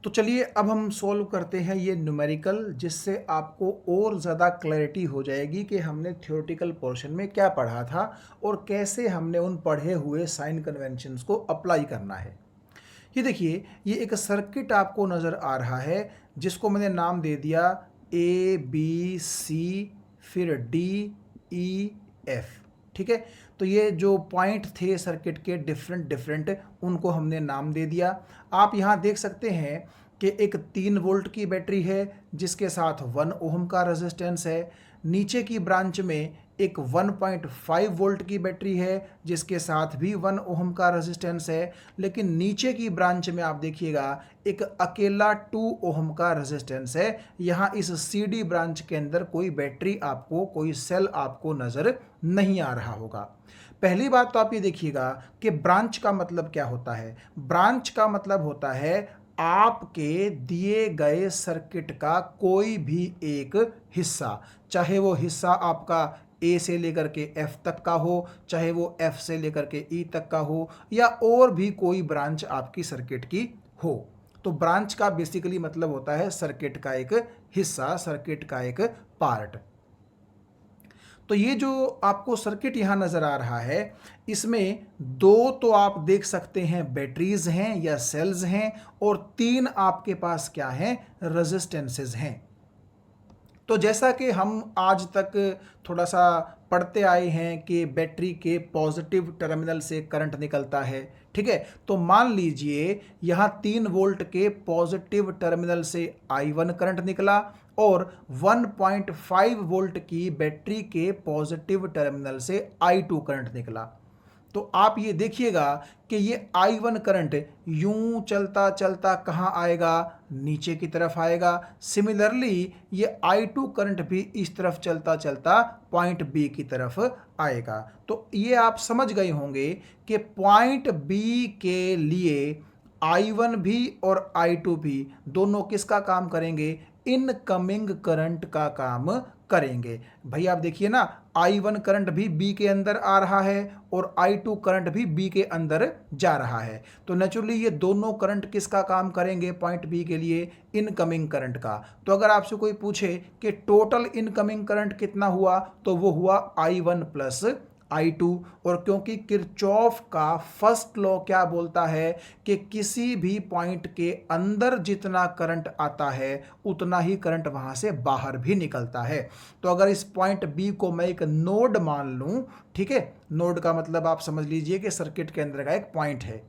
तो चलिए अब हम सॉल्व करते हैं ये न्यूमेरिकल, जिससे आपको और ज़्यादा क्लैरिटी हो जाएगी कि हमने थ्योरेटिकल पोर्शन में क्या पढ़ा था और कैसे हमने उन पढ़े हुए साइन कन्वेंशंस को अप्लाई करना है। ये देखिए, ये एक सर्किट आपको नज़र आ रहा है जिसको मैंने नाम दे दिया ए बी सी, फिर डी ई एफ। ठीक है, तो ये जो पॉइंट थे सर्किट के डिफरेंट डिफरेंट, उनको हमने नाम दे दिया। आप यहाँ देख सकते हैं कि एक 3 वोल्ट की बैटरी है जिसके साथ 1 ओम का रेजिस्टेंस है। नीचे की ब्रांच में एक 1.5 वोल्ट की बैटरी है जिसके साथ भी 1 ओम का रेजिस्टेंस है। लेकिन नीचे की ब्रांच में आप देखिएगा एक अकेला 2 ओम का रेजिस्टेंस है। यहाँ इस CD ब्रांच के अंदर कोई बैटरी आपको, कोई सेल आपको नज़र नहीं आ रहा होगा। पहली बात तो आप ये देखिएगा कि ब्रांच का मतलब क्या होता है। ब्रांच का मतलब होता है आपके दिए गए सर्किट का कोई भी एक हिस्सा, चाहे वो हिस्सा आपका ए से लेकर के एफ तक का हो, चाहे वो एफ से लेकर के ई तक का हो, या और भी कोई ब्रांच आपकी सर्किट की हो। तो ब्रांच का बेसिकली मतलब होता है सर्किट का एक हिस्सा, सर्किट का एक पार्ट। तो ये जो आपको सर्किट यहाँ नज़र आ रहा है, इसमें 2 तो आप देख सकते हैं बैटरीज हैं या सेल्स हैं, और 3 आपके पास क्या हैं, रेजिस्टेंसेस हैं। तो जैसा कि हम आज तक थोड़ा सा पढ़ते आए हैं कि बैटरी के पॉजिटिव टर्मिनल से करंट निकलता है। ठीक है, तो मान लीजिए यहाँ 3 वोल्ट के पॉजिटिव टर्मिनल से I1 करंट निकला और 1.5 वोल्ट की बैटरी के पॉजिटिव टर्मिनल से I2 करंट निकला। तो आप ये देखिएगा कि ये I1 करंट यूं चलता चलता कहाँ आएगा, नीचे की तरफ आएगा। सिमिलरली ये I2 करंट भी इस तरफ चलता चलता पॉइंट B की तरफ आएगा। तो ये आप समझ गए होंगे कि पॉइंट B के लिए I1 भी और I2 भी दोनों किसका काम करेंगे, इनकमिंग करंट का काम करेंगे। भाई आप देखिए ना, I1 करंट भी B के अंदर आ रहा है और I2 करंट भी B के अंदर जा रहा है। तो नेचुरली ये दोनों करंट किसका काम करेंगे पॉइंट B के लिए, इनकमिंग करंट का। तो अगर आपसे कोई पूछे कि टोटल इनकमिंग करंट कितना हुआ, तो वो हुआ I1 प्लस I2। और क्योंकि किरचॉफ का फर्स्ट लॉ क्या बोलता है कि किसी भी पॉइंट के अंदर जितना करंट आता है उतना ही करंट वहां से बाहर भी निकलता है। तो अगर इस पॉइंट बी को मैं एक नोड मान लूं, ठीक है, नोड का मतलब आप समझ लीजिए कि सर्किट के अंदर का एक पॉइंट है,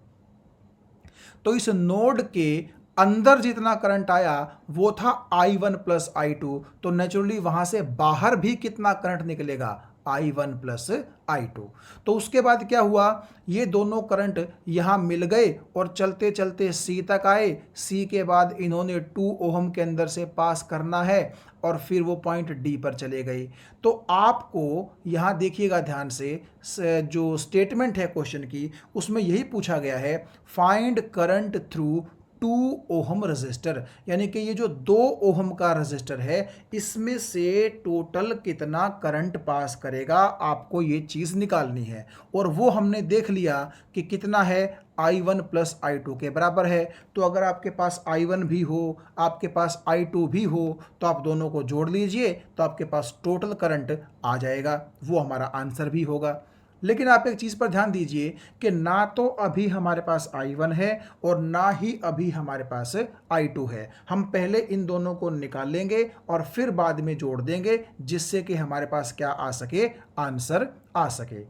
तो इस नोड के अंदर जितना करंट आया वो था I1 प्लस I2। तो नेचुरली वहां से बाहर भी कितना करंट निकलेगा, I1 प्लस I2। तो उसके बाद क्या हुआ, ये दोनों करंट यहां मिल गए और चलते चलते C तक आए। C के बाद इन्होंने 2 ओम के अंदर से पास करना है और फिर वो पॉइंट D पर चले गए। तो आपको यहां देखिएगा ध्यान से, जो स्टेटमेंट है क्वेश्चन की उसमें यही पूछा गया है, find current through 2 ohm register, यानी कि ये जो 2 ओहम का रजिस्टर है इसमें से टोटल कितना करंट पास करेगा, आपको ये चीज़ निकालनी है। और वो हमने देख लिया कि कितना है, I1 प्लस I2 के बराबर है। तो अगर आपके पास I1 भी हो, आपके पास I2 भी हो, तो आप दोनों को जोड़ लीजिए तो आपके पास टोटल करंट आ जाएगा, वो हमारा आंसर भी होगा। लेकिन आप एक चीज़ पर ध्यान दीजिए कि ना तो अभी हमारे पास I1 है और ना ही अभी हमारे पास I2 है। हम पहले इन दोनों को निकाल लेंगे और फिर बाद में जोड़ देंगे, जिससे कि हमारे पास क्या आ सके, आंसर आ सके।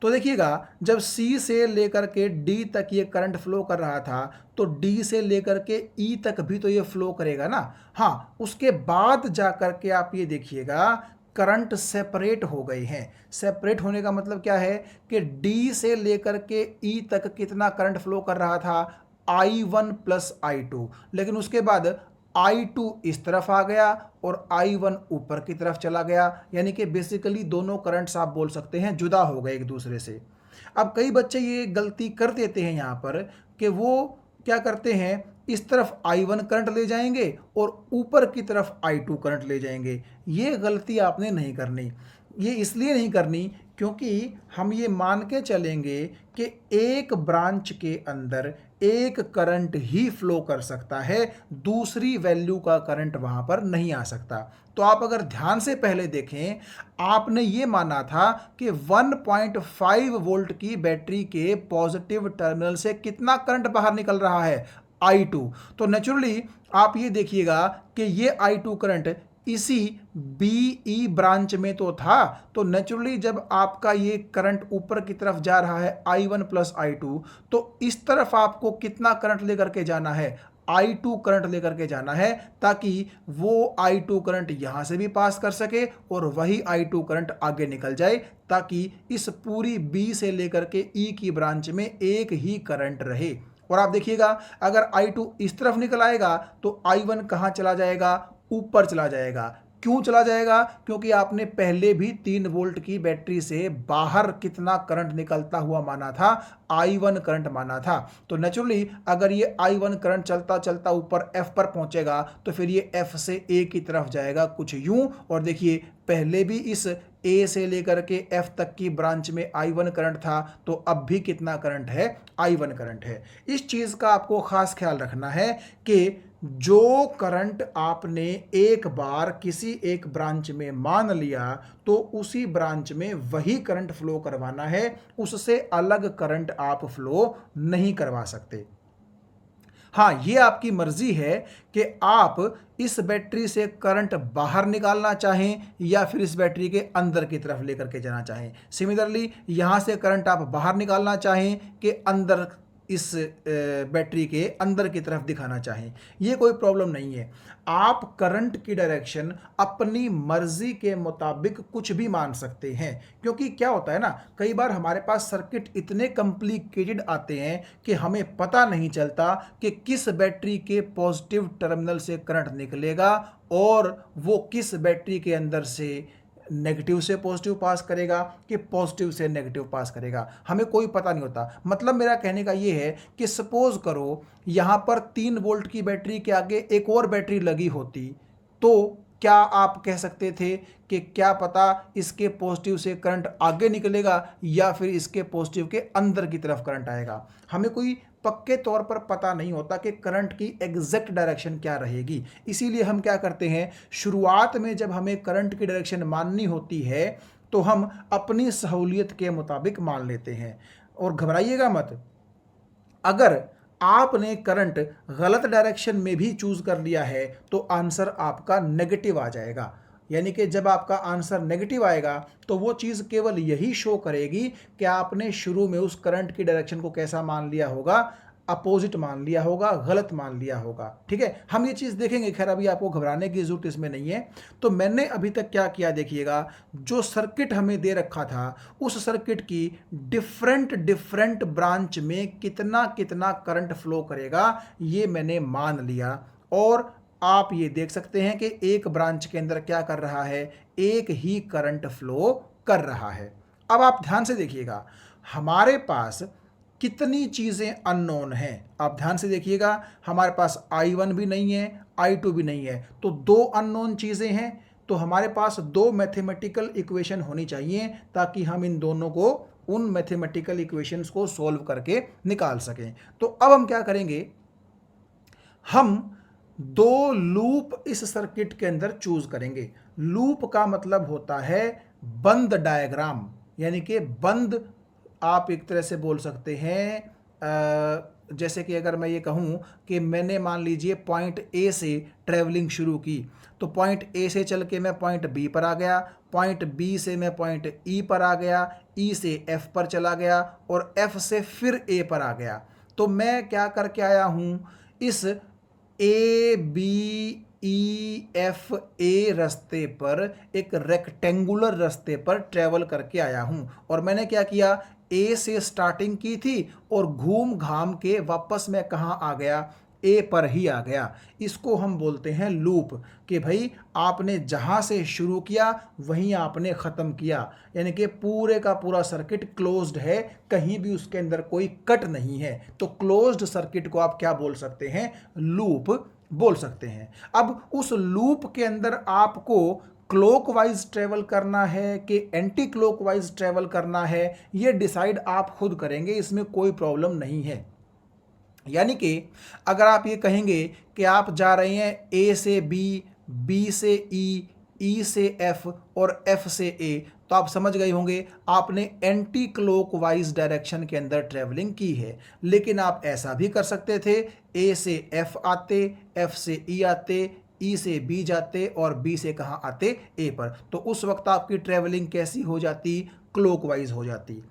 तो देखिएगा, जब C से लेकर के D तक ये करंट फ्लो कर रहा था तो D से लेकर के E तक भी तो ये फ्लो करेगा ना। हाँ, उसके बाद जा कर के आप ये देखिएगा करंट सेपरेट हो गए हैं। सेपरेट होने का मतलब क्या है कि D से लेकर के E तक कितना करंट फ्लो कर रहा था, I1 प्लस I2। लेकिन उसके बाद I2 इस तरफ आ गया और I1 ऊपर की तरफ चला गया, यानी कि बेसिकली दोनों करंट्स आप बोल सकते हैं जुदा हो गए एक दूसरे से। अब कई बच्चे ये गलती कर देते हैं यहाँ पर कि वो क्या करते हैं, इस तरफ I1 करंट ले जाएंगे और ऊपर की तरफ I2 करंट ले जाएंगे। ये गलती आपने नहीं करनी। ये इसलिए नहीं करनी क्योंकि हम ये मान के चलेंगे कि एक ब्रांच के अंदर एक करंट ही फ्लो कर सकता है, दूसरी वैल्यू का करंट वहां पर नहीं आ सकता। तो आप अगर ध्यान से पहले देखें, आपने ये माना था कि 1.5 वोल्ट की बैटरी के पॉजिटिव टर्मिनल से कितना करंट बाहर निकल रहा है, I2। तो नेचुरली आप ये देखिएगा कि ये I2 करंट इसी BE ब्रांच में तो था, तो नेचुरली जब आपका ये करंट ऊपर की तरफ जा रहा है I1 प्लस I2, तो इस तरफ आपको कितना करंट लेकर के जाना है, I2 करंट लेकर के जाना है, ताकि वो I2 करंट यहां से भी पास कर सके और वही I2 करंट आगे निकल जाए, ताकि इस पूरी B से लेकर के E की ब्रांच में एक ही करंट रहे। और आप देखिएगा, अगर I2 इस तरफ निकल आएगा तो I1 कहां चला जाएगा, ऊपर चला जाएगा। क्यों चला जाएगा, क्योंकि आपने पहले भी 3 वोल्ट की बैटरी से बाहर कितना करंट निकलता हुआ माना था, I1 करंट माना था। तो नेचुरली अगर ये I1 करंट चलता चलता ऊपर F पर पहुंचेगा तो फिर ये F से A की तरफ जाएगा कुछ यूं। और देखिए, पहले भी इस A से लेकर के F तक की ब्रांच में I1 करंट था, तो अब भी कितना करंट है, I1 करंट है। इस चीज का आपको खास ख्याल रखना है कि जो करंट आपने एक बार किसी एक ब्रांच में मान लिया, तो उसी ब्रांच में वही करंट फ्लो करवाना है, उससे अलग करंट आप फ्लो नहीं करवा सकते। हाँ, ये आपकी मर्जी है कि आप इस बैटरी से करंट बाहर निकालना चाहें या फिर इस बैटरी के अंदर की तरफ लेकर के जाना चाहें। सिमिलरली यहां से करंट आप बाहर निकालना चाहें कि अंदर, इस बैटरी के अंदर की तरफ दिखाना चाहें, ये कोई प्रॉब्लम नहीं है। आप करंट की डायरेक्शन अपनी मर्जी के मुताबिक कुछ भी मान सकते हैं, क्योंकि क्या होता है ना, कई बार हमारे पास सर्किट इतने कॉम्प्लिकेटेड आते हैं कि हमें पता नहीं चलता कि किस बैटरी के पॉजिटिव टर्मिनल से करंट निकलेगा और वो किस बैटरी के अंदर से नेगेटिव से पॉजिटिव पास करेगा कि पॉजिटिव से नेगेटिव पास करेगा, हमें कोई पता नहीं होता। मतलब मेरा कहने का ये है कि सपोज करो यहां पर 3 वोल्ट की बैटरी के आगे एक और बैटरी लगी होती, तो क्या आप कह सकते थे कि क्या पता इसके पॉजिटिव से करंट आगे निकलेगा या फिर इसके पॉजिटिव के अंदर की तरफ करंट आएगा। हमें कोई पक्के तौर पर पता नहीं होता कि करंट की एग्जैक्ट डायरेक्शन क्या रहेगी। इसीलिए हम क्या करते हैं, शुरुआत में जब हमें करंट की डायरेक्शन माननी होती है तो हम अपनी सहूलियत के मुताबिक मान लेते हैं। और घबराइएगा मत, अगर आपने करंट गलत डायरेक्शन में भी चूज कर लिया है तो आंसर आपका नेगेटिव आ जाएगा। यानी कि जब आपका आंसर नेगेटिव आएगा तो वो चीज़ केवल यही शो करेगी कि आपने शुरू में उस करंट की डायरेक्शन को कैसा मान लिया होगा, अपोजिट मान लिया होगा, गलत मान लिया होगा। ठीक है, हम ये चीज़ देखेंगे, खैर अभी आपको घबराने की जरूरत इसमें नहीं है। तो मैंने अभी तक क्या किया देखिएगा, जो सर्किट हमें दे रखा था उस सर्किट की डिफरेंट डिफरेंट ब्रांच में कितना कितना करंट फ्लो करेगा ये मैंने मान लिया। और आप ये देख सकते हैं कि एक ब्रांच के अंदर क्या कर रहा है, एक ही करंट फ्लो कर रहा है। अब आप ध्यान से देखिएगा, हमारे पास कितनी चीजें अननोन हैं। आप ध्यान से देखिएगा, हमारे पास I1 भी नहीं है, I2 भी नहीं है, तो 2 अननोन चीजें हैं। तो हमारे पास 2 मैथमेटिकल इक्वेशन होनी चाहिए ताकि हम इन दोनों को, उन मैथमेटिकल इक्वेशंस को सॉल्व करके निकाल सकें। तो अब हम क्या करेंगे, हम 2 लूप इस सर्किट के अंदर चूज करेंगे। लूप का मतलब होता है बंद डायग्राम, यानी कि बंद, आप एक तरह से बोल सकते हैं, जैसे कि अगर मैं ये कहूँ कि मैंने मान लीजिए पॉइंट ए से ट्रैवलिंग शुरू की, तो पॉइंट ए से चल के मैं पॉइंट बी पर आ गया, पॉइंट बी से मैं पॉइंट ई पर आ गया, ई से एफ पर चला गया और एफ से फिर ए पर आ गया। तो मैं क्या करके आया हूँ, इस ए बी ई एफ ए रास्ते पर, एक रेक्टेंगुलर रास्ते पर ट्रेवल करके आया हूं। और मैंने क्या किया, ए से स्टार्टिंग की थी और घूम घाम के वापस मैं कहां आ गया, ए पर ही आ गया। इसको हम बोलते हैं लूप, कि भाई आपने जहां से शुरू किया वहीं आपने ख़त्म किया, यानी कि पूरे का पूरा सर्किट क्लोज्ड है, कहीं भी उसके अंदर कोई कट नहीं है। तो क्लोज्ड सर्किट को आप क्या बोल सकते हैं, लूप बोल सकते हैं। अब उस लूप के अंदर आपको क्लॉकवाइज ट्रेवल करना है कि एंटी क्लॉकवाइज ट्रेवल करना है, ये डिसाइड आप खुद करेंगे, इसमें कोई प्रॉब्लम नहीं है। यानी कि अगर आप ये कहेंगे कि आप जा रहे हैं ए से बी, बी से ई से एफ और एफ से ए, तो आप समझ गए होंगे आपने एंटी क्लॉकवाइज डायरेक्शन के अंदर ट्रेवलिंग की है। लेकिन आप ऐसा भी कर सकते थे, ए से एफ आते, एफ से ई आते, ई से बी जाते और बी से कहाँ आते, ए पर, तो उस वक्त आपकी ट्रेवलिंग कैसी हो जाती, क्लॉकवाइज हो जाती।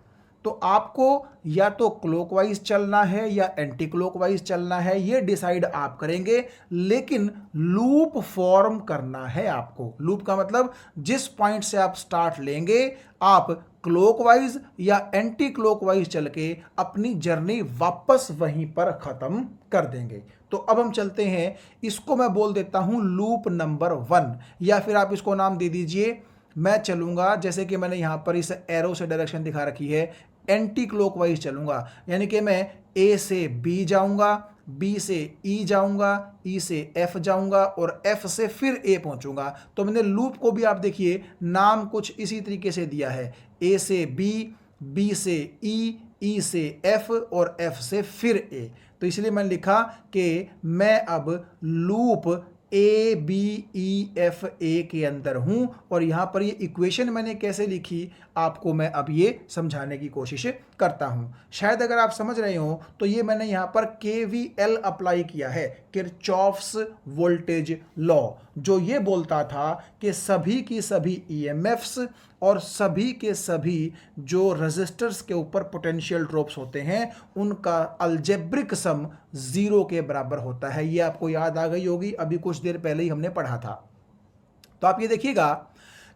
तो आपको या तो क्लॉकवाइज चलना है या एंटी क्लॉकवाइज चलना है, ये डिसाइड आप करेंगे, लेकिन लूप फॉर्म करना है आपको। लूप का मतलब जिस पॉइंट से आप स्टार्ट लेंगे, आप क्लॉकवाइज या एंटी क्लॉकवाइज चल के अपनी जर्नी वापस वहीं पर खत्म कर देंगे। तो अब हम चलते हैं, इसको मैं बोल देता हूं लूप नंबर 1, या फिर आप इसको नाम दे दीजिए, मैं चलूंगा जैसे कि मैंने यहां पर इस एरो से डायरेक्शन दिखा रखी है, एंटी क्लॉकवाइज चलूंगा। यानी कि मैं ए से बी जाऊंगा, बी से ई जाऊंगा, ई से एफ जाऊंगा और एफ से फिर ए पहुंचूंगा। तो मैंने लूप को भी आप देखिए नाम कुछ इसी तरीके से दिया है, ए से बी, बी से ई से एफ और एफ से फिर ए। तो इसलिए मैंने लिखा कि मैं अब loop A B E F A के अंदर हूं, और यहां पर ये इक्वेशन मैंने कैसे लिखी आपको मैं अब ये समझाने की कोशिश करता हूं। शायद अगर आप समझ रहे हो तो ये मैंने यहां पर KVL अप्लाई किया है, किरचॉफ्स वोल्टेज लॉ, जो ये बोलता था कि सभी की सभी EMFs और सभी के सभी जो रेजिस्टर्स के ऊपर पोटेंशियल ड्रॉप्स होते हैं उनका अलजेब्रिक सम 0 के बराबर होता है। ये आपको याद आ गई होगी, अभी कुछ देर पहले ही हमने पढ़ा था। तो आप ये देखिएगा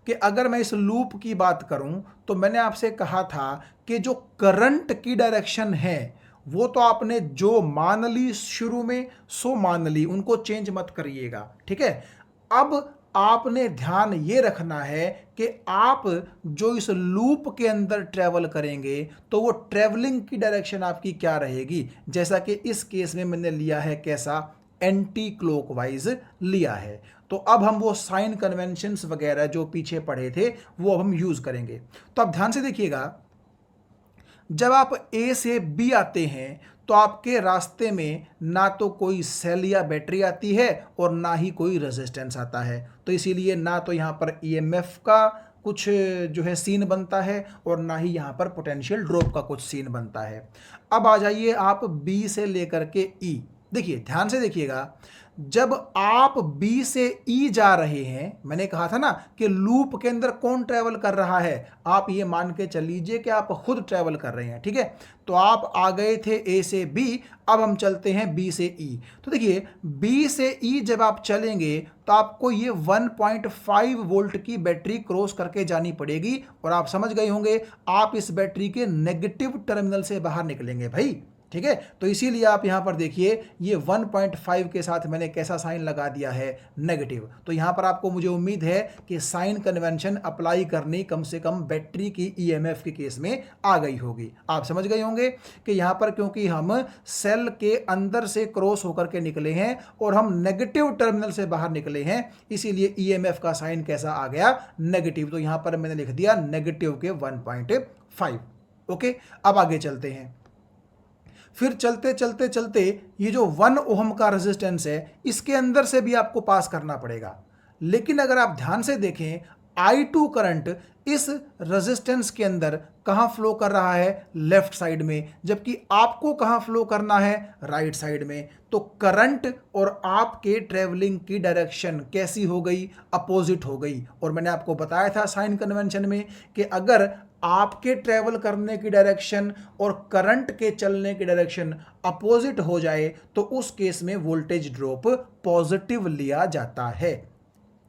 कि अगर मैं इस लूप की बात करूं तो मैंने आपसे कहा था कि जो करंट की डायरेक्शन है वो तो आपने जो मान ली शुरू में सो मान ली, उनको चेंज मत करिएगा, ठीक है। अब आपने ध्यान ये रखना है कि आप जो इस लूप के अंदर ट्रेवल करेंगे तो वो ट्रेवलिंग की डायरेक्शन आपकी क्या रहेगी। जैसा कि इस केस में मैंने लिया है कैसा, एंटी क्लॉकवाइज लिया है। तो अब हम वो साइन कन्वेंशंस वगैरह जो पीछे पढ़े थे वो अब हम यूज करेंगे। तो आप ध्यान से देखिएगा, जब आप ए से बी आते हैं तो आपके रास्ते में ना तो कोई सेल या बैटरी आती है और ना ही कोई रेजिस्टेंस आता है, तो इसीलिए ना तो यहाँ पर EMF का कुछ जो है सीन बनता है और ना ही यहाँ पर पोटेंशियल ड्रॉप का कुछ सीन बनता है। अब आ जाइए आप बी से लेकर के ई, देखिए ध्यान से देखिएगा, जब आप बी से ई जा रहे हैं, मैंने कहा था ना कि लूप के अंदर कौन ट्रेवल कर रहा है, आप ये मान के चल लीजिए कि आप खुद ट्रेवल कर रहे हैं, ठीक है। तो आप आ गए थे ए से बी, अब हम चलते हैं बी से ई। तो देखिए बी से ई जब आप चलेंगे तो आपको ये 1.5 वोल्ट की बैटरी क्रॉस करके जानी पड़ेगी, और आप समझ गए होंगे आप इस बैटरी के नेगेटिव टर्मिनल से बाहर निकलेंगे भाई, ठीक है। तो इसीलिए आप यहां पर देखिए ये 1.5 के साथ मैंने कैसा साइन लगा दिया है, नेगेटिव। तो यहां पर आपको मुझे उम्मीद है कि साइन कन्वेंशन अप्लाई करनी कम से कम बैटरी की EMF के केस में आ गई होगी। आप समझ गए होंगे कि यहां पर क्योंकि हम सेल के अंदर से क्रॉस होकर के निकले हैं और हम नेगेटिव टर्मिनल से बाहर निकले हैं, इसीलिए EMF का साइन कैसा आ गया, नेगेटिव। तो यहां पर मैंने लिख दिया नेगेटिव के 1.5। ओके, अब आगे चलते हैं। फिर चलते चलते चलते ये जो 1 ओम का रेजिस्टेंस है इसके अंदर से भी आपको पास करना पड़ेगा। लेकिन अगर आप ध्यान से देखें I2 करंट इस रेजिस्टेंस के अंदर कहां फ्लो कर रहा है, लेफ्ट साइड में, जबकि आपको कहां फ्लो करना है, राइट साइड में। तो करंट और आपके ट्रेवलिंग की डायरेक्शन कैसी हो गई, अपोजिट हो गई। और मैंने आपको बताया था साइन कन्वेंशन में कि अगर आपके ट्रेवल करने की डायरेक्शन और करंट के चलने की डायरेक्शन अपोजिट हो जाए तो उस केस में वोल्टेज ड्रॉप पॉजिटिव लिया जाता है।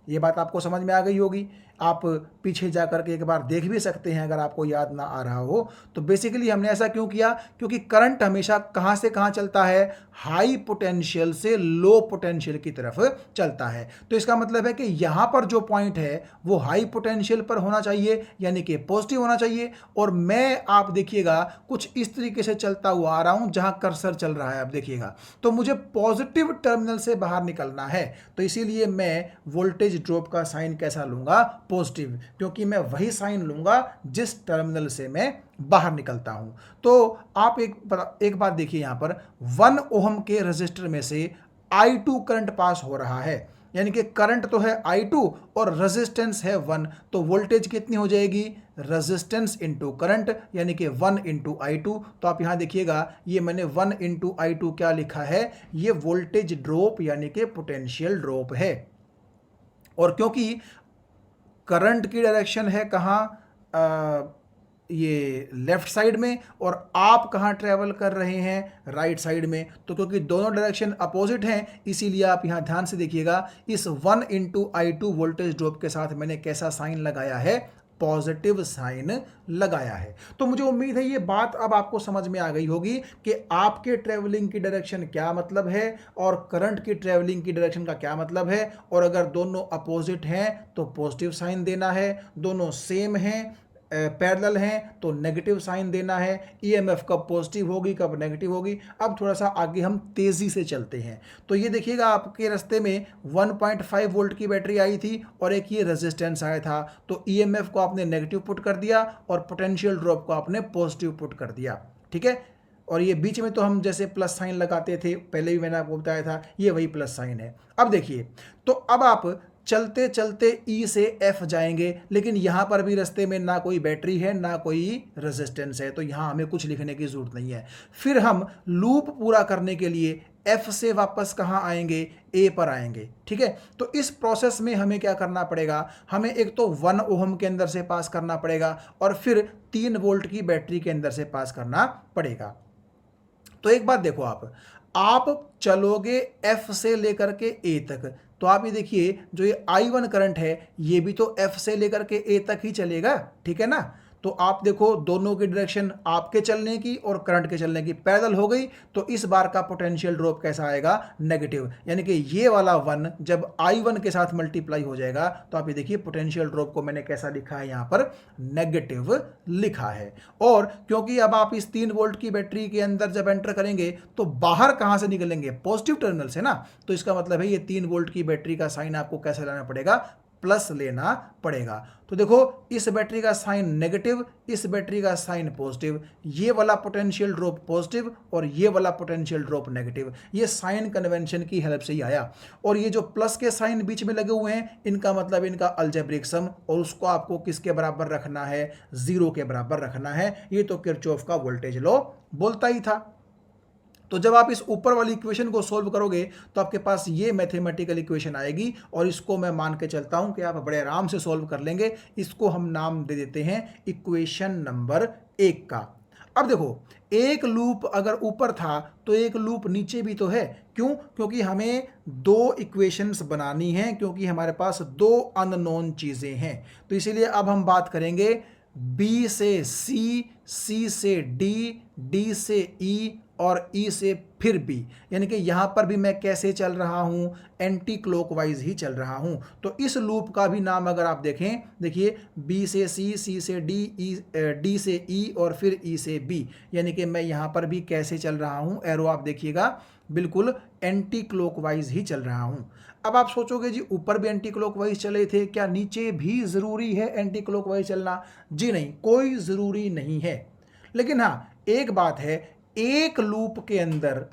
ये बात आपको समझ में आ गई होगी। आप पीछे जा कर के एक बार देख भी सकते हैं अगर आपको याद ना आ रहा हो। तो बेसिकली हमने ऐसा क्यों किया, क्योंकि करंट हमेशा कहाँ से कहाँ चलता है, हाई पोटेंशियल से लो पोटेंशियल की तरफ चलता है। तो इसका मतलब है कि यहाँ पर जो पॉइंट है वो हाई पोटेंशियल पर होना चाहिए, यानी कि पॉजिटिव होना चाहिए। और मैं, आप देखिएगा, कुछ इस तरीके से चलता हुआ आ रहा हूँ जहाँ कर्सर चल रहा है, आप देखिएगा। तो मुझे पॉजिटिव टर्मिनल से बाहर निकलना है, तो इसीलिए मैं वोल्टेज ड्रॉप का साइन कैसा लूँगा, पॉजिटिव, क्योंकि मैं वही साइन लूँगा जिस टर्मिनल से मैं बाहर निकलता हूँ। तो आप एक बात देखिए, यहाँ पर 1 ओम के रजिस्टर में से I2 करंट पास हो रहा है, यानी कि करंट तो है I2 और रेजिस्टेंस है 1, तो वोल्टेज कितनी हो जाएगी, रेजिस्टेंस इंटू करंट, यानी कि 1 इंटू I2। तो आप यहाँ देखिएगा, ये मैंने 1 इंटू I2 क्या लिखा है, ये वोल्टेज ड्रॉप यानी कि पोटेंशियल ड्रॉप है। और क्योंकि करंट की डायरेक्शन है कहाँ, ये लेफ्ट साइड में, और आप कहाँ ट्रेवल कर रहे हैं, राइट साइड में, तो क्योंकि दोनों डायरेक्शन अपोजिट हैं, इसीलिए आप यहाँ ध्यान से देखिएगा, इस 1 इंटू I2 वोल्टेज ड्रॉप के साथ मैंने कैसा साइन लगाया है, पॉजिटिव साइन लगाया है। तो मुझे उम्मीद है ये बात अब आपको समझ में आ गई होगी कि आपके ट्रेवलिंग की डायरेक्शन क्या मतलब है और करंट की ट्रेवलिंग की डायरेक्शन का क्या मतलब है। और अगर दोनों अपोजिट हैं तो पॉजिटिव साइन देना है, दोनों सेम हैं, पैरेलल हैं तो नेगेटिव साइन देना है। ईएमएफ कब पॉजिटिव होगी, कब नेगेटिव होगी। अब थोड़ा सा आगे हम तेज़ी से चलते हैं। तो ये देखिएगा, आपके रास्ते में 1.5 वोल्ट की बैटरी आई थी और एक ये रेजिस्टेंस आया था, तो ईएमएफ को आपने नेगेटिव पुट कर दिया और पोटेंशियल ड्रॉप को आपने पॉजिटिव पुट कर दिया, ठीक है। और ये बीच में तो हम जैसे प्लस साइन लगाते थे, पहले भी मैंने आपको बताया था, ये वही प्लस साइन है। अब देखिए, तो अब आप चलते चलते ई से एफ जाएंगे, लेकिन यहाँ पर भी रास्ते में ना कोई बैटरी है ना कोई रेजिस्टेंस है, तो यहाँ हमें कुछ लिखने की ज़रूरत नहीं है। फिर हम लूप पूरा करने के लिए एफ से वापस कहाँ आएंगे, ए पर आएंगे, ठीक है। तो इस प्रोसेस में हमें क्या करना पड़ेगा, हमें एक तो 1 ओम के अंदर से पास करना पड़ेगा और फिर 3 वोल्ट की बैटरी के अंदर से पास करना पड़ेगा। तो एक बात देखो, आप चलोगे एफ से लेकर के ए तक, तो आप ये देखिए, जो ये I1 करंट है ये भी तो एफ से लेकर के ए तक ही चलेगा, ठीक है ना। तो आप देखो, दोनों की डायरेक्शन आपके चलने की और करंट के चलने की पैरेलल हो गई, तो इस बार का पोटेंशियल ड्रॉप कैसा आएगा, नेगेटिव। यानी कि ये वाला 1 जब I1 के साथ मल्टीप्लाई हो जाएगा, तो आप ये देखिए पोटेंशियल ड्रॉप को मैंने कैसा लिखा है, यहाँ पर नेगेटिव लिखा है। और क्योंकि अब आप इस 3 वोल्ट की बैटरी के अंदर जब एंटर करेंगे तो बाहर कहाँ से निकलेंगे, पॉजिटिव टर्मिनल से ना। तो इसका मतलब है ये 3 वोल्ट की बैटरी का साइन आपको कैसे लाना पड़ेगा, प्लस लेना पड़ेगा। तो देखो, इस बैटरी का साइन नेगेटिव, इस बैटरी का साइन पॉजिटिव, ये वाला पोटेंशियल ड्रॉप पॉजिटिव और ये वाला पोटेंशियल ड्रॉप नेगेटिव। ये साइन कन्वेंशन की हेल्प से ही आया। और ये जो प्लस के साइन बीच में लगे हुए हैं, इनका मतलब इनका अलजेब्रिक सम, और उसको आपको किसके बराबर रखना है, 0 के बराबर रखना है। ये तो किरचॉफ का वोल्टेज लॉ बोलता ही था। तो जब आप इस ऊपर वाली इक्वेशन को सोल्व करोगे तो आपके पास ये मैथमेटिकल इक्वेशन आएगी, और इसको मैं मान के चलता हूं कि आप बड़े आराम से सोल्व कर लेंगे। इसको हम नाम दे देते हैं इक्वेशन नंबर 1 का। अब देखो, एक लूप अगर ऊपर था तो एक लूप नीचे भी तो है। क्यों? क्योंकि हमें 2 इक्वेशंस बनानी हैं, क्योंकि हमारे पास 2 अननोन चीज़ें हैं। तो इसीलिए अब हम बात करेंगे B से C, C से D, D से E और E से फिर B। यानी कि यहाँ पर भी मैं कैसे चल रहा हूँ, एंटी क्लॉकवाइज ही चल रहा हूँ। तो इस लूप का भी नाम अगर आप देखें, देखिए B से C, C से D, D से E और फिर E से B। यानी कि मैं यहाँ पर भी कैसे चल रहा हूँ, एरो आप देखिएगा, बिल्कुल एंटी क्लॉकवाइज ही चल रहा हूँ। अब आप सोचोगे जी, ऊपर भी एंटी क्लॉकवाइज चले थे, क्या नीचे भी ज़रूरी है एंटी क्लॉकवाइज चलना? जी नहीं, कोई ज़रूरी नहीं है। लेकिन हाँ, एक बात है, एक लूप के अंदर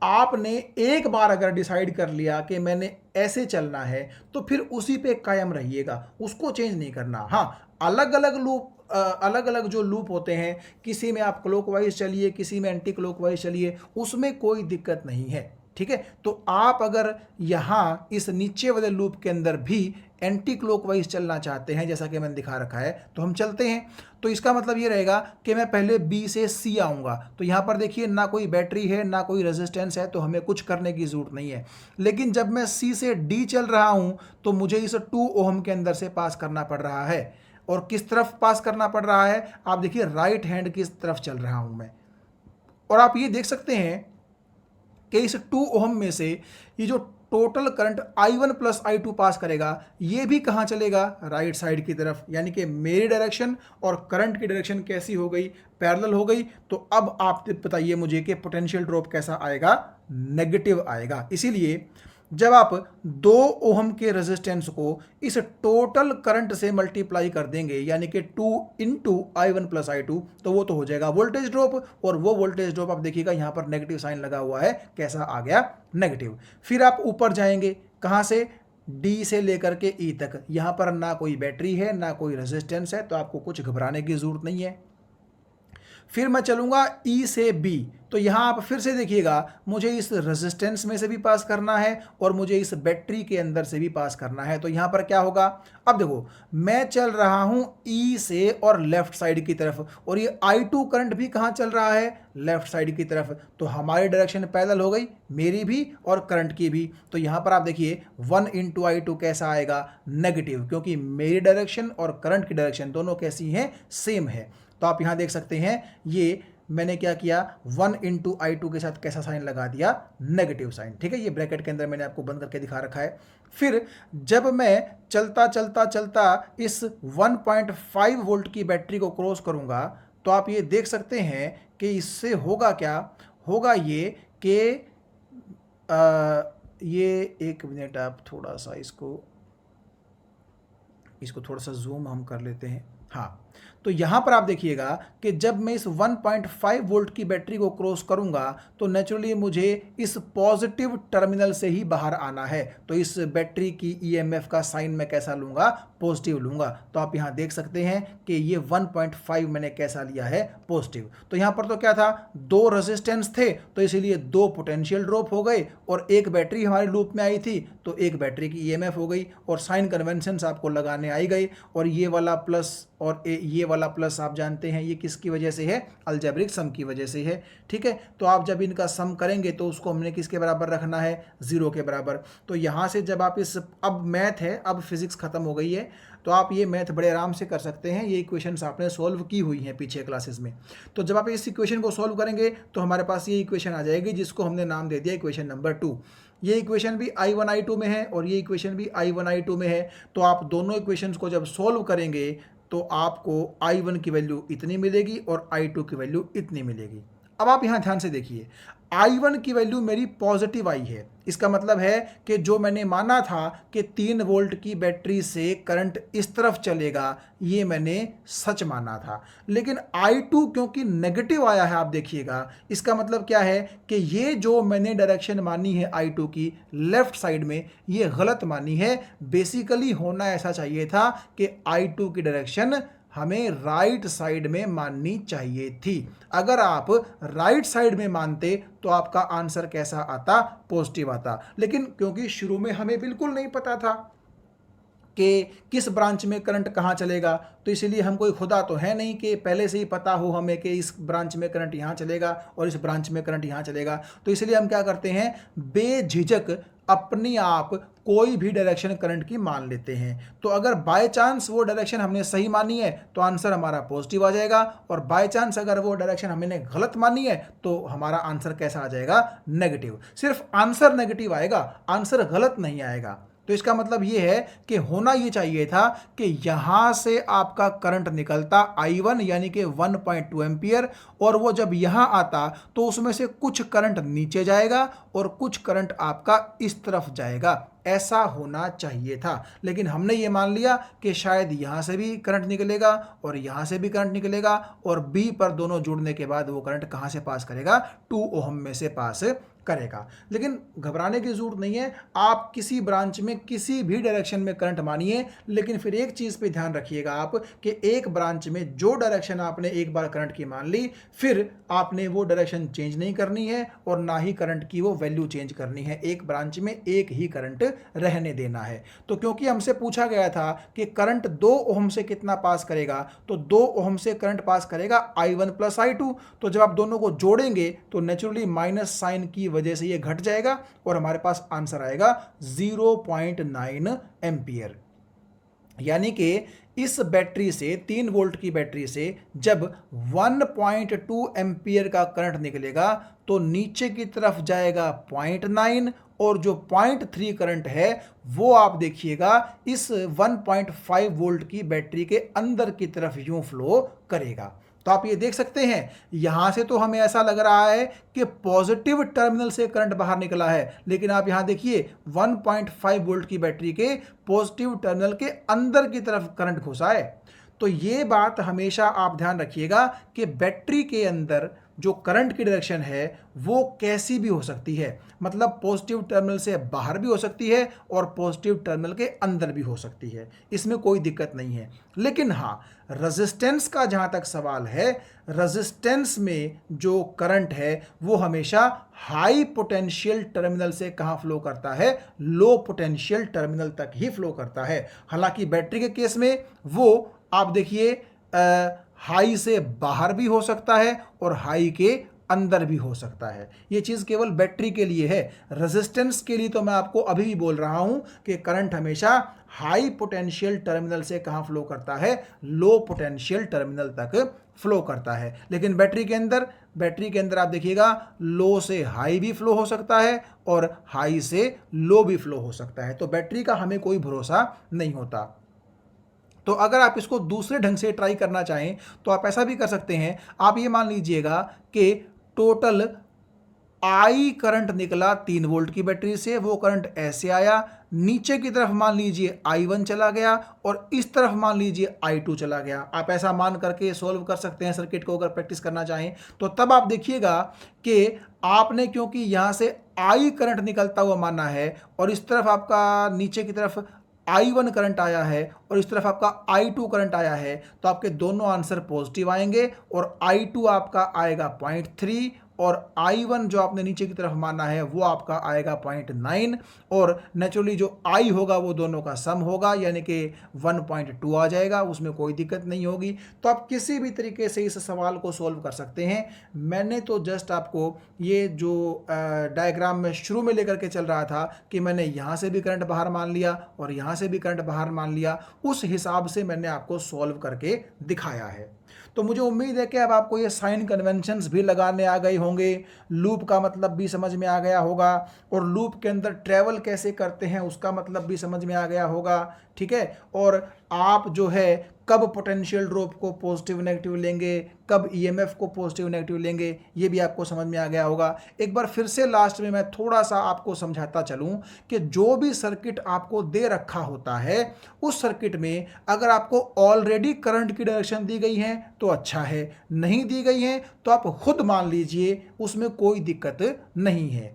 आपने एक बार अगर डिसाइड कर लिया कि मैंने ऐसे चलना है, तो फिर उसी पे कायम रहिएगा, उसको चेंज नहीं करना। हाँ, अलग अलग जो लूप होते हैं, किसी में आप क्लॉकवाइज चलिए, किसी में एंटी क्लॉकवाइज चलिए, उसमें कोई दिक्कत नहीं है, ठीक है। तो आप अगर यहाँ इस नीचे वाले लूप के अंदर भी एंटी क्लॉकवाइज चलना चाहते हैं, जैसा कि मैंने दिखा रखा है, तो हम चलते हैं। तो इसका मतलब ये रहेगा कि मैं पहले बी से सी आऊँगा। तो यहाँ पर देखिए ना कोई बैटरी है ना कोई रेजिस्टेंस है, तो हमें कुछ करने की ज़रूरत नहीं है। लेकिन जब मैं सी से डी चल रहा हूँ तो मुझे इस 2 ओम के अंदर से पास करना पड़ रहा है। और किस तरफ पास करना पड़ रहा है, आप देखिए राइट हैंड की तरफ चल रहा हूँ मैं। और आप ये देख सकते हैं कि इस 2 ओम में से ये जो total current I1 plus I2 पास करेगा, ये भी कहाँ चलेगा, राइट साइड की तरफ। यानी कि मेरी डायरेक्शन और करंट की डायरेक्शन कैसी हो गई, पैरेलल हो गई। तो अब आप बताइए मुझे कि पोटेंशियल ड्रॉप कैसा आएगा, नेगेटिव आएगा। इसीलिए जब आप 2 ओहम के रेजिस्टेंस को इस टोटल करंट से मल्टीप्लाई कर देंगे, यानी कि 2 इंटू I1 प्लस I2, तो वो तो हो जाएगा वोल्टेज ड्रॉप। और वो वोल्टेज ड्रॉप आप देखिएगा यहाँ पर नेगेटिव साइन लगा हुआ है, कैसा आ गया, नेगेटिव। फिर आप ऊपर जाएंगे, कहाँ से, डी से लेकर के ई तक। यहाँ पर ना कोई बैटरी है ना कोई रेजिस्टेंस है, तो आपको कुछ घबराने की जरूरत नहीं है। फिर मैं चलूँगा ई से बी, तो यहाँ आप फिर से देखिएगा, मुझे इस रेजिस्टेंस में से भी पास करना है और मुझे इस बैटरी के अंदर से भी पास करना है। तो यहाँ पर क्या होगा, अब देखो मैं चल रहा हूँ ई से और लेफ्ट साइड की तरफ, और ये I2 करंट भी कहाँ चल रहा है, लेफ्ट साइड की तरफ। तो हमारी डायरेक्शन पैरेलल हो गई, मेरी भी और करंट की भी। तो यहाँ पर आप देखिए 1 इंटू I2 कैसा आएगा, नेगेटिव, क्योंकि मेरी डायरेक्शन और करंट की डायरेक्शन दोनों कैसी हैं, सेम है। तो आप यहाँ देख सकते हैं, ये मैंने क्या किया, 1 इंटू I2 के साथ कैसा साइन लगा दिया, नेगेटिव साइन। ठीक है, ये ब्रैकेट के अंदर मैंने आपको बंद करके दिखा रखा है। फिर जब मैं चलता चलता चलता इस 1.5 वोल्ट की बैटरी को क्रॉस करूंगा, तो आप ये देख सकते हैं कि इससे होगा क्या, होगा ये कि ये एक मिनट, आप थोड़ा सा इसको थोड़ा सा जूम हम कर लेते हैं। हाँ, तो यहाँ पर आप देखिएगा कि जब मैं इस 1.5 वोल्ट की बैटरी को क्रॉस करूंगा, तो नेचुरली मुझे इस पॉजिटिव टर्मिनल से ही बाहर आना है। तो इस बैटरी की ईएमएफ का साइन मैं कैसा लूँगा, पॉजिटिव लूँगा। तो आप यहाँ देख सकते हैं कि ये 1.5 मैंने कैसा लिया है, पॉजिटिव। तो यहाँ पर तो क्या था, 2 रेजिस्टेंस थे, तो इसीलिए 2 पोटेंशियल ड्रॉप हो गए, और एक बैटरी हमारे लूप में आई थी, तो एक बैटरी की ईएमएफ हो गई, और साइन कन्वेंशंस आपको लगाने आई गई। और ये वाला प्लस और ये वाला प्लस आप जानते हैं ये किसकी वजह से है, अलजेब्रिक सम की वजह से है। ठीक है, तो आप जब इनका सम करेंगे तो उसको हमने किसके बराबर रखना है, 0 के बराबर। तो यहाँ से जब आप इस, अब मैथ है, अब फिजिक्स खत्म हो गई है, तो आप ये मैथ बड़े आराम से कर सकते हैं। ये इक्वेशंस आपने सॉल्व की हुई हैं पीछे क्लासेस में। तो जब आप इस इक्वेशन को सॉल्व करेंगे तो हमारे पास ये इक्वेशन आ जाएगी, जिसको हमने नाम दे दिया इक्वेशन नंबर 2। ये इक्वेशन भी I1 I2 में है और ये इक्वेशन भी I1 I2 में है। तो आप दोनों इक्वेशंस को जब सॉल्व करेंगे तो आपको I1 की वैल्यू इतनी मिलेगी और I2 की वैल्यू इतनी मिलेगी। अब आप यहाँ ध्यान से देखिए, I1 की वैल्यू मेरी पॉजिटिव आई है। इसका मतलब है कि जो मैंने माना था कि 3 वोल्ट की बैटरी से करंट इस तरफ चलेगा, ये मैंने सच माना था। लेकिन I2 क्योंकि नेगेटिव आया है, आप देखिएगा, इसका मतलब क्या है कि ये जो मैंने डायरेक्शन मानी है I2 की लेफ्ट साइड में, ये गलत मानी है। बेसिकली होना ऐसा चाहिए था कि I2 की डायरेक्शन हमें राइट साइड में माननी चाहिए थी। अगर आप राइट साइड में मानते तो आपका आंसर कैसा आता, पॉजिटिव आता। लेकिन क्योंकि शुरू में हमें बिल्कुल नहीं पता था कि किस ब्रांच में करंट कहाँ चलेगा, तो इसलिए हम कोई खुदा तो है नहीं कि पहले से ही पता हो हमें कि इस ब्रांच में करंट यहाँ चलेगा और इस ब्रांच में करंट यहाँ चलेगा। तो इसलिए हम क्या करते हैं, बेझिझक अपनी आप कोई भी डायरेक्शन करंट की मान लेते हैं। तो अगर बाय चांस वो डायरेक्शन हमने सही मानी है तो आंसर हमारा पॉजिटिव आ जाएगा, और बाय चांस अगर वो डायरेक्शन हमने गलत मानी है तो हमारा आंसर कैसा आ जाएगा, नेगेटिव। सिर्फ आंसर नेगेटिव आएगा, आंसर गलत नहीं आएगा। तो इसका मतलब ये है कि होना ये चाहिए था कि यहाँ से आपका करंट निकलता I1 यानी कि 1.2 एम्पियर, और वो जब यहाँ आता तो उसमें से कुछ करंट नीचे जाएगा और कुछ करंट आपका इस तरफ जाएगा। ऐसा होना चाहिए था, लेकिन हमने ये मान लिया कि शायद यहाँ से भी करंट निकलेगा और यहाँ से भी करंट निकलेगा, और बी पर दोनों जुड़ने के बाद वो करंट कहाँ से पास करेगा, 2 ओहम में से पास करेगा। लेकिन घबराने की जरूरत नहीं है, आप किसी ब्रांच में किसी भी डायरेक्शन में करंट मानिए, लेकिन फिर एक चीज़ पे ध्यान रखिएगा आप कि एक ब्रांच में जो डायरेक्शन आपने एक बार करंट की मान ली, फिर आपने वो डायरेक्शन चेंज नहीं करनी है और ना ही करंट की वो वैल्यू चेंज करनी है। एक ब्रांच में एक ही करंट रहने देना है। तो क्योंकि हमसे पूछा गया था कि करंट 2 ओम से कितना पास करेगा, तो 2 ओम से करंट पास करेगा I1 प्लस I2। तो जब आप दोनों को जोड़ेंगे तो नेचुरली माइनस साइन की वजह से ये घट जाएगा और हमारे पास आंसर आएगा 0.9 एम्पियर। यानी कि इस बैटरी से 3 वोल्ट की बैटरी से जब 1.2 एम्पियर का करंट निकलेगा तो नीचे की तरफ जाएगा 0.9 और जो 0.3 करंट है वो आप देखिएगा इस 1.5 वोल्ट की बैटरी के अंदर की तरफ यूं फ्लो करेगा। तो आप ये देख सकते हैं यहां से तो हमें ऐसा लग रहा है कि पॉजिटिव टर्मिनल से करंट बाहर निकला है, लेकिन आप यहां देखिए 1.5 वोल्ट की बैटरी के पॉजिटिव टर्मिनल के अंदर की तरफ करंट घुसा है। तो ये बात हमेशा आप ध्यान रखिएगा कि बैटरी के अंदर जो करंट की डायरेक्शन है वो कैसी भी हो सकती है, मतलब पॉजिटिव टर्मिनल से बाहर भी हो सकती है और पॉजिटिव टर्मिनल के अंदर भी हो सकती है, इसमें कोई दिक्कत नहीं है। लेकिन हाँ, रेजिस्टेंस का जहाँ तक सवाल है, रेजिस्टेंस में जो करंट है वो हमेशा हाई पोटेंशियल टर्मिनल से कहाँ फ्लो करता है, लो पोटेंशियल टर्मिनल तक ही फ्लो करता है। हालांकि बैटरी के केस में वो आप देखिए हाई से बाहर भी हो सकता है और हाई के अंदर भी हो सकता है। ये चीज़ केवल बैटरी के लिए है। रेजिस्टेंस के लिए तो मैं आपको अभी भी बोल रहा हूं कि करंट हमेशा हाई पोटेंशियल टर्मिनल से कहाँ फ्लो करता है, लो पोटेंशियल टर्मिनल तक फ्लो करता है। लेकिन बैटरी के अंदर आप देखिएगा लो से हाई भी फ्लो हो सकता है और हाई से लो भी फ्लो हो सकता है। तो बैटरी का हमें कोई भरोसा नहीं होता। तो अगर आप इसको दूसरे ढंग से ट्राई करना चाहें तो आप ऐसा भी कर सकते हैं। आप ये मान लीजिएगा कि टोटल आई करंट निकला 3 वोल्ट की बैटरी से, वो करंट ऐसे आया, नीचे की तरफ मान लीजिए I1 चला गया और इस तरफ मान लीजिए I2 चला गया। आप ऐसा मान करके सॉल्व कर सकते हैं सर्किट को अगर प्रैक्टिस करना चाहें तो। तब आप देखिएगा कि आपने क्योंकि यहाँ से I करंट निकलता हुआ माना है और इस तरफ आपका नीचे की तरफ I1 करंट आया है और इस तरफ आपका I2 करंट आया है, तो आपके दोनों आंसर पॉजिटिव आएंगे और I2 आपका आएगा 0.3 और I1 जो आपने नीचे की तरफ माना है वो आपका आएगा 0.9 और नेचुरली जो I होगा वो दोनों का सम होगा यानी कि 1.2 आ जाएगा, उसमें कोई दिक्कत नहीं होगी। तो आप किसी भी तरीके से इस सवाल को सॉल्व कर सकते हैं। मैंने तो जस्ट आपको ये जो डायग्राम में शुरू में लेकर के चल रहा था कि मैंने यहाँ से भी करंट बाहर मान लिया और यहाँ से भी करंट बाहर मान लिया, उस हिसाब से मैंने आपको सॉल्व करके दिखाया है। तो मुझे उम्मीद है कि अब आपको ये साइन कन्वेंशंस भी लगाने आ गए होंगे, लूप का मतलब भी समझ में आ गया होगा और लूप के अंदर ट्रैवल कैसे करते हैं उसका मतलब भी समझ में आ गया होगा। ठीक है, और आप जो है कब पोटेंशियल ड्रॉप को पॉजिटिव नेगेटिव लेंगे, कब ईएमएफ को पॉजिटिव नेगेटिव लेंगे, ये भी आपको समझ में आ गया होगा। एक बार फिर से लास्ट में मैं थोड़ा सा आपको समझाता चलूं कि जो भी सर्किट आपको दे रखा होता है उस सर्किट में अगर आपको ऑलरेडी करंट की डायरेक्शन दी गई है तो अच्छा है, नहीं दी गई है तो आप खुद मान लीजिए, उसमें कोई दिक्कत नहीं है।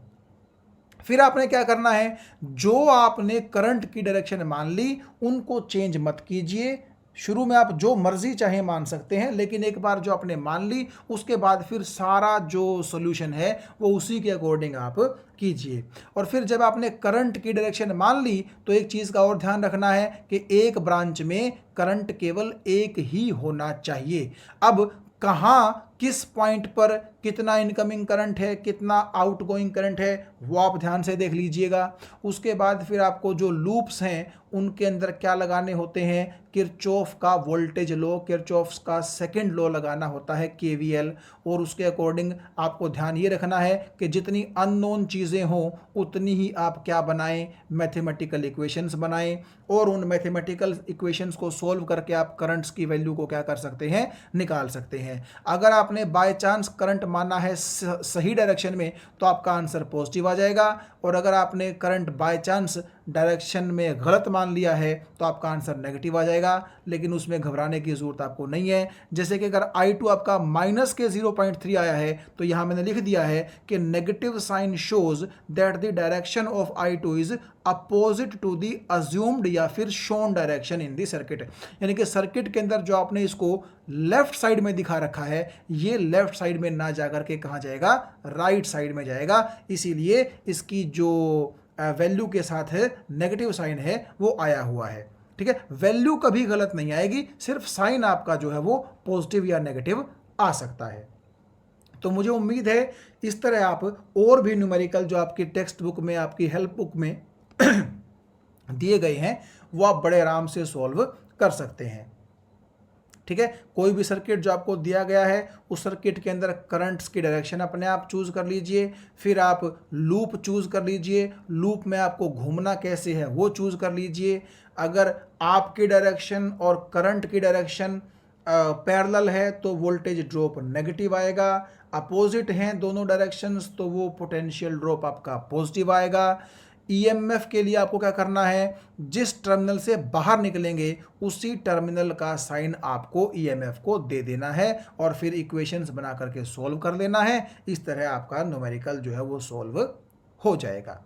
फिर आपने क्या करना है, जो आपने करंट की डायरेक्शन मान ली उनको चेंज मत कीजिए। शुरू में आप जो मर्जी चाहे मान सकते हैं, लेकिन एक बार जो आपने मान ली उसके बाद फिर सारा जो सॉल्यूशन है वो उसी के अकॉर्डिंग आप कीजिए। और फिर जब आपने करंट की डायरेक्शन मान ली तो एक चीज़ का और ध्यान रखना है कि एक ब्रांच में करंट केवल एक ही होना चाहिए। अब कहाँ किस पॉइंट पर कितना इनकमिंग करंट है, कितना आउटगोइंग करंट है, वो आप ध्यान से देख लीजिएगा। उसके बाद फिर आपको जो लूप्स हैं उनके अंदर क्या लगाने होते हैं, किरचॉफ का वोल्टेज लॉ, किरचॉफ का सेकंड लॉ लगाना होता है केवीएल, और उसके अकॉर्डिंग आपको ध्यान ये रखना है कि जितनी अननोन चीज़ें हों उतनी ही आप क्या बनाएं, मैथमेटिकल इक्वेशंस बनाएं और उन मैथमेटिकल इक्वेशंस को सॉल्व करके आप करंट्स की वैल्यू को क्या कर सकते हैं, निकाल सकते हैं। अगर आपने बाय चांस करंट माना है सही डायरेक्शन में तो आपका आंसर पॉजिटिव आ जाएगा, और अगर आपने करंट बाय चांस डायरेक्शन में गलत मान लिया है तो आपका आंसर नेगेटिव आ जाएगा। लेकिन उसमें घबराने की ज़रूरत आपको नहीं है। जैसे कि अगर I2 आपका माइनस के 0.3 आया है तो यहाँ मैंने लिख दिया है कि negative sign shows that the direction of I2 is opposite to the assumed या फिर shown direction in the circuit. यानी कि सर्किट के अंदर जो आपने इसको लेफ्ट साइड में दिखा रखा है ये लेफ्ट साइड में ना जाकर के कहाँ जाएगा, राइट साइड में जाएगा। इसीलिए इसकी जो वैल्यू के साथ नेगेटिव साइन है वो आया हुआ है। ठीक है, वैल्यू कभी गलत नहीं आएगी, सिर्फ साइन आपका जो है वो पॉजिटिव या नेगेटिव आ सकता है। तो मुझे उम्मीद है इस तरह आप और भी न्यूमेरिकल जो आपकी टेक्स्ट बुक में, आपकी हेल्प बुक में दिए गए हैं वो आप बड़े आराम से सॉल्व कर सकते हैं। ठीक है, कोई भी सर्किट जो आपको दिया गया है उस सर्किट के अंदर करंट्स की डायरेक्शन अपने आप चूज कर लीजिए, फिर आप लूप चूज कर लीजिए, लूप में आपको घूमना कैसे है वो चूज कर लीजिए। अगर आपकी डायरेक्शन और करंट की डायरेक्शन पैरेलल है तो वोल्टेज ड्रॉप नेगेटिव आएगा, अपोजिट हैं दोनों डायरेक्शंस तो वो पोटेंशियल ड्रॉप आपका पॉजिटिव आएगा। ईएमएफ के लिए आपको क्या करना है, जिस टर्मिनल से बाहर निकलेंगे उसी टर्मिनल का साइन आपको ईएमएफ को दे देना है और फिर इक्वेशंस बना करके सॉल्व कर लेना है। इस तरह आपका न्यूमेरिकल जो है वो सॉल्व हो जाएगा।